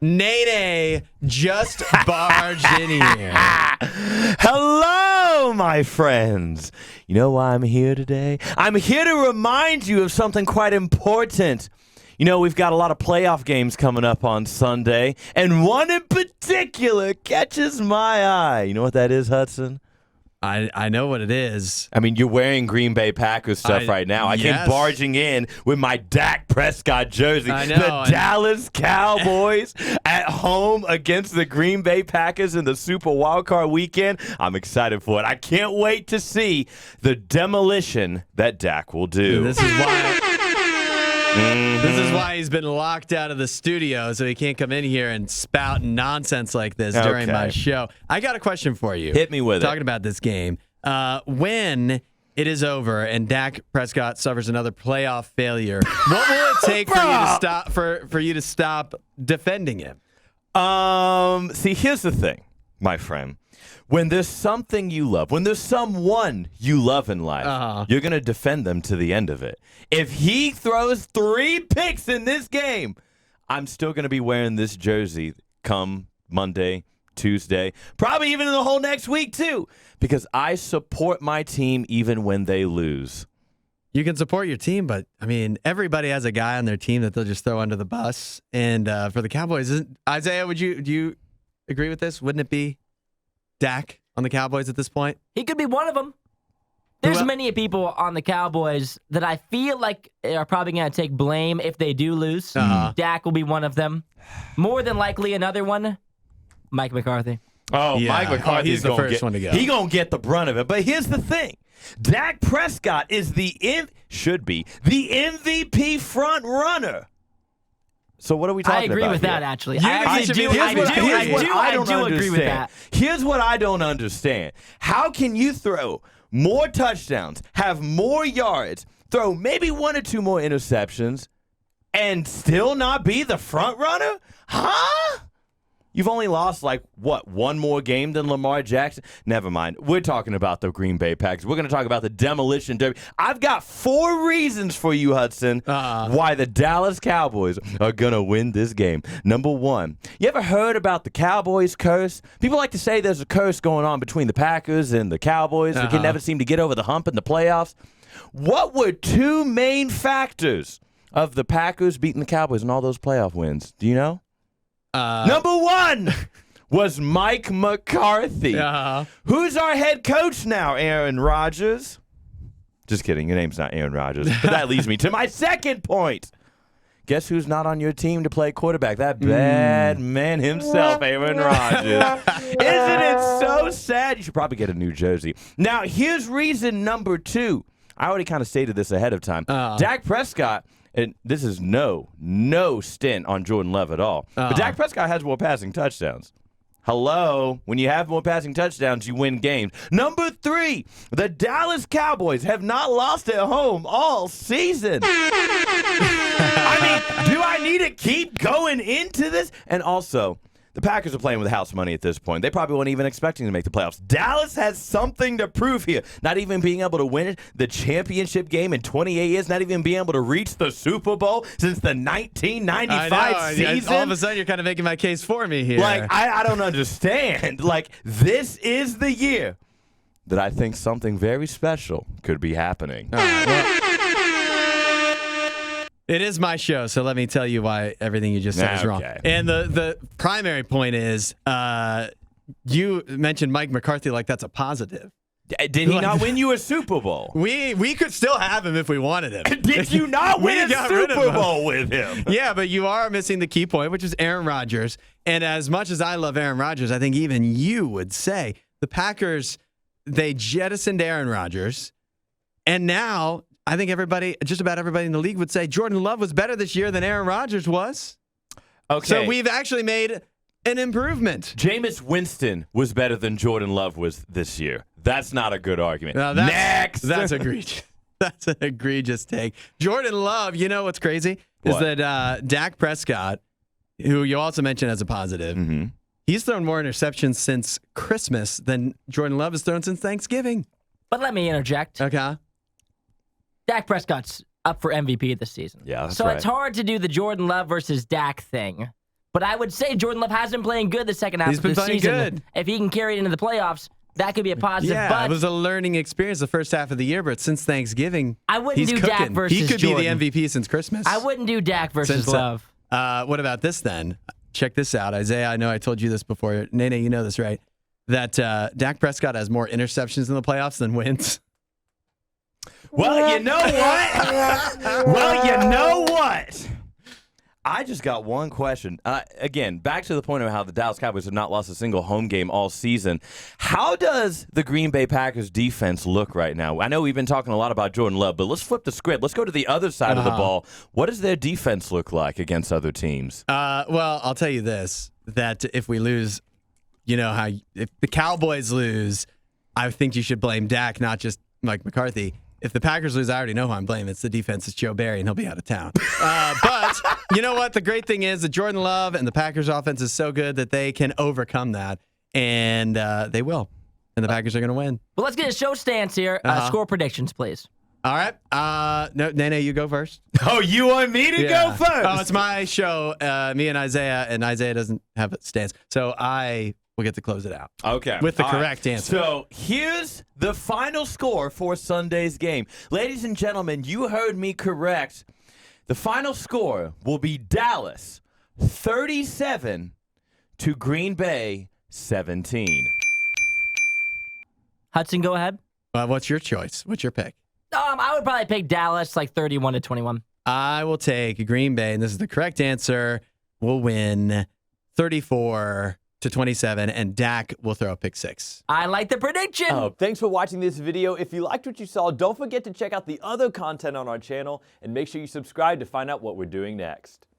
Nene just barged in here. Hello, my friends. You know why I'm here today? I'm here to remind you of something quite important. You know, we've got a lot of playoff games coming up on Sunday, and one in particular catches my eye. You know what that is, Hudson? I know what it is. I mean, you're wearing Green Bay Packers stuff right now. I came barging in with my Dak Prescott jersey. I know. The Dallas Cowboys at home against the Green Bay Packers in the Super Wildcard weekend. I'm excited for it. I can't wait to see the demolition that Dak will do. This is why he's been locked out of the studio, so he can't come in here and spout nonsense like this during my show. I got a question for you. Hit me with Talking about this game. When it is over and Dak Prescott suffers another playoff failure, what will it take for you to stop defending him? See, here's the thing, my friend. When there's something you love, when there's someone you love in life, you're going to defend them to the end of it. If he throws 3 picks in this game, I'm still going to be wearing this jersey come Monday, Tuesday, probably even the whole next week too, because I support my team even when they lose. You can support your team, but, I mean, everybody has a guy on their team that they'll just throw under the bus. And for the Cowboys, Isaiah, do you agree with this? Wouldn't it be Dak on the Cowboys at this point? He could be one of them. There's many people on the Cowboys that I feel like are probably going to take blame if they do lose. Dak will be one of them. More than likely another one, Mike McCarthy. Oh, yeah. Mike McCarthy he's the first one to go. He's going to get the brunt of it. But here's the thing. Dak Prescott is should be the MVP front runner. So what are we talking about? I agree with that, actually. I do agree with that. Here's what I don't understand. How can you throw more touchdowns, have more yards, throw maybe 1 or 2 more interceptions, and still not be the front runner? Huh? You've only lost, one more game than Lamar Jackson? Never mind. We're talking about the Green Bay Packers. We're going to talk about the demolition derby. I've got 4 reasons for you, Hudson, why the Dallas Cowboys are going to win this game. Number 1, you ever heard about the Cowboys curse? People like to say there's a curse going on between the Packers and the Cowboys. They can never seem to get over the hump in the playoffs. What were 2 main factors of the Packers beating the Cowboys in all those playoff wins? Do you know? Number 1 was Mike McCarthy. Who's our head coach now, Aaron Rodgers? Just kidding. Your name's not Aaron Rodgers. But that leads me to my second point. Guess who's not on your team to play quarterback? That bad man himself, Aaron Rodgers. Isn't it so sad? You should probably get a new jersey. Now, here's reason number 2. I already kind of stated this ahead of time. Dak Prescott... And this is no stint on Jordan Love at all. But Dak Prescott has more passing touchdowns. Hello? When you have more passing touchdowns, you win games. Number 3, the Dallas Cowboys have not lost at home all season. I mean, do I need to keep going into this? And also, the Packers are playing with house money at this point. They probably weren't even expecting to make the playoffs. Dallas has something to prove here. Not even being able to win the championship game in 28 years. Not even being able to reach the Super Bowl since the 1995 season. All of a sudden, you're kind of making my case for me here. I don't understand. This is the year that I think something very special could be happening. It is my show, so let me tell you why everything you just said is wrong. And the primary point is you mentioned Mike McCarthy like that's a positive. Did he not win you a Super Bowl? We could still have him if we wanted him. Did you not win a Super Bowl with him? Yeah, but you are missing the key point, which is Aaron Rodgers. And as much as I love Aaron Rodgers, I think even you would say the Packers, they jettisoned Aaron Rodgers, and now I think just about everybody in the league would say Jordan Love was better this year than Aaron Rodgers was. Okay. So we've actually made an improvement. Jameis Winston was better than Jordan Love was this year. That's not a good argument. Next. That's egregious. That's an egregious take. Jordan Love, you know what's crazy? Is that Dak Prescott, who you also mentioned as a positive, he's thrown more interceptions since Christmas than Jordan Love has thrown since Thanksgiving. But let me interject. Okay. Dak Prescott's up for MVP this season. Yeah, that's so right. It's hard to do the Jordan Love versus Dak thing But I would say Jordan Love has been playing good the second half He's of been the playing season. good. If he can carry it into the playoffs, that could be a positive. Yeah, but it was a learning experience the first half of the year, but since Thanksgiving, I wouldn't he's do cooking. Dak versus He could Jordan. be the MVP since Christmas. I wouldn't do Dak versus Since, Love. What about this then? Check this out. Isaiah, I know I told you this before. Nene, you know this, right? That Dak Prescott has more interceptions in the playoffs than wins. Well, you know what? I just got one question. Again, back to the point of how the Dallas Cowboys have not lost a single home game all season. How does the Green Bay Packers defense look right now? I know we've been talking a lot about Jordan Love, but let's flip the script. Let's go to the other side of the ball. What does their defense look like against other teams? Well, I'll tell you this, that if we lose, if the Cowboys lose, I think you should blame Dak, not just Mike McCarthy. If the Packers lose, I already know who I'm blaming. It's the defense. It's Joe Barry, and he'll be out of town. But you know what? The great thing is that Jordan Love and the Packers offense is so good that they can overcome that, and they will. And the Packers are going to win. Well, let's get a show stance here. Score predictions, please. All right. No, Nene, you go first. Oh, you want me to go first? Oh, it's my show. Me and Isaiah doesn't have a stance. So I will get to close it out. Okay. With the correct answer. So here's the final score for Sunday's game. Ladies and gentlemen, you heard me correct. The final score will be Dallas 37 to Green Bay 17. Hudson, go ahead. What's your choice? What's your pick? I would probably pick Dallas like 31 to 21. I will take Green Bay, and this is the correct answer. We'll win 34 to 27, and Dak will throw a pick 6. I like the prediction. Oh, thanks for watching this video. If you liked what you saw, don't forget to check out the other content on our channel, and make sure you subscribe to find out what we're doing next.